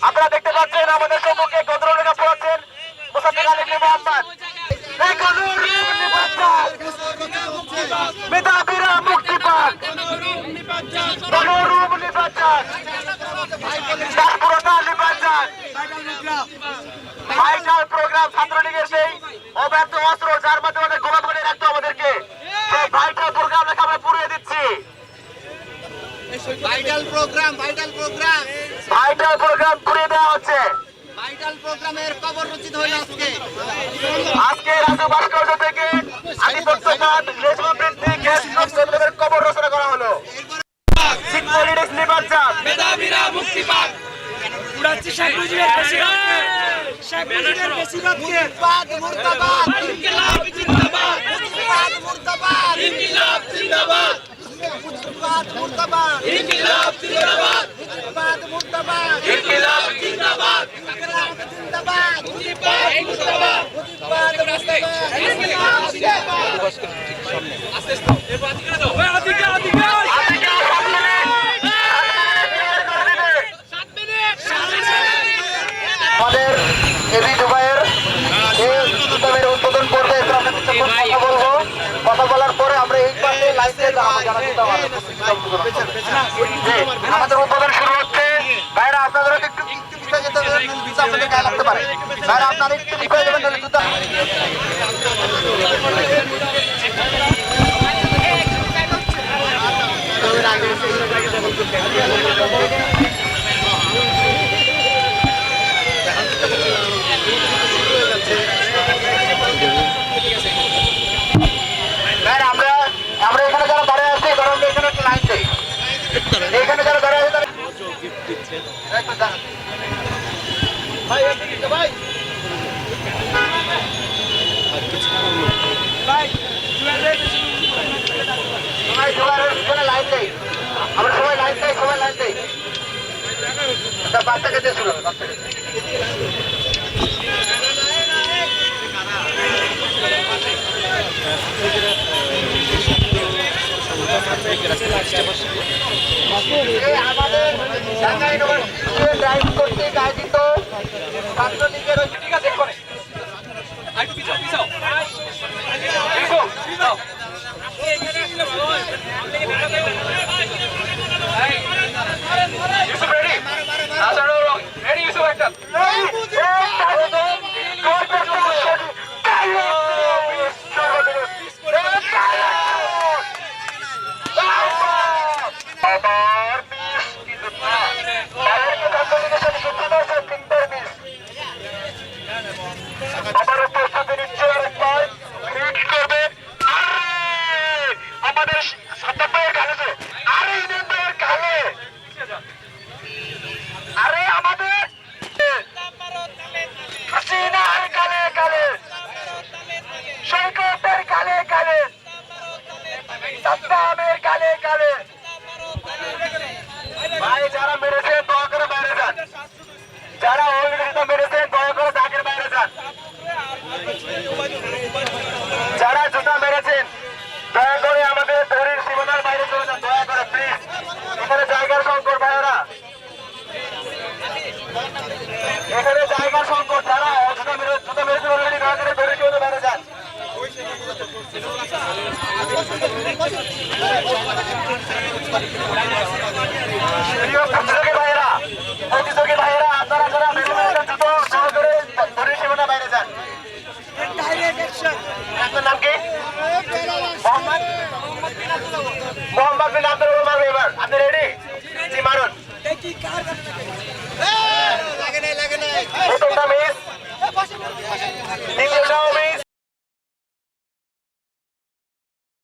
আপনারা দেখতে পাচ্ছেন আমাদের সম্মুখে গদরুলরা পড়াচ্ছেন মোসাদ্দেক আলী মোহাম্মদ। মেধাবীরা মুক্তি পাক, গণরূপ নিপাত যাক, দাসপুরতা নিপাত যাক। ভাইটাল প্রোগ্রাম ছাত্রলীগের সেই অব্যর্থ অস্ত্র যার মাধ্যমে গোলাপ করে রাখতো আমাদেরকে, সেই ভাইটাল প্রোগ্রাম লেখা আমরা পুড়িয়ে দিচ্ছি। ভাইটাল প্রোগ্রাম পুড়িয়ে দেওয়া হচ্ছে। ভাইটাল প্রোগ্রামের কবর রচিত হইল আজকে রাজু ভাস্কর্য থেকে আধিপত্যবাদ, রেশমা বৃদ্ধি, গ্যাস সংস্করণের কবর রচনা করা হলো। পলিটিক্স নিপাত যাক, মেধাবীরা মুক্তি পাক। উড়াচ্ছি শেখ মুজিবের বেশিরভাগকে, শেখ মুজিবের বেশিরভাগকে। মুর্দাবাদ মুর্দাবাদ ইনকিলাব জিন্দাবাদ, মুর্দাবাদ মুর্দাবাদ ইনকিলাব জিন্দাবাদ, মুর্দাবাদ মুর্দাবাদ ইনকিলাব জিন্দাবাদ, মুর্দাবাদ মুর্দাবাদ ইনকিলাব জিন্দাবাদ, ইনকিলাব জিন্দাবাদ মুজিবাদ মুর্দাবাদ, মুর্দাবাদ মুর্দাবাদ ইনকিলাব জিন্দাবাদ। আস্তে আস্তে এরপর আদিকে দাও, ওই আদিকে আদিকে আমাদের এবি দুবাইয়ের কিতাবের উদ্বোধন পর্বে কথা বলবো। কথা বলার পরে আমরা এই পাশে লাইভে আমাদের উদ্বোধন শুরু হচ্ছে। ভাইরা আপনাদের একটু পিছিয়ে যেতে হবে, আপনাদের গায়ে লাগতে পারে। ভাইরা আপনারা একটু পিছিয়ে যাবেন, তাহলে জুতা আমরা এখানে যারা দাঁড়িয়ে আছি, কারণ এখানে একটা লাইন দেই, এখানে যারা দাঁড়িয়ে আছে লাইন দেই, আমরা সবাই লাইন দেই, সবাই লাইন দেই। বাচ্চাকে দিয়েছিল আমাদের ঢাকা ইউনিভার্সিটিতে ড্রাইভ কর্তৃক আয়োজিত ছাত্রলীগের করে ভাই যারা মেরেছেন দয়া করে বাইরে যান, যারা অলরেডি মেরেছেন দয়া করে দাগের বাইরে যান, যারা জুতা মেরেছেন দয়া করে আমাদের দড়ির সীমানার বাইরে চলে যান, দয়া করে প্লিজ। এখানে জায়গার সংকট ভাইয়েরা, এখানে জায়গার সংকট। যারা জুতা মেরেছেন অলরেডি দয়া করে দড়ির সীমানার বাইরে যান। প্রতিযোগী ভাইয়েরা আপনারা যারা জুতো করে দড়ির সীমানার বাইরে যান। আপনার নাম কি? মোহাম্মদ বিন আব্দুল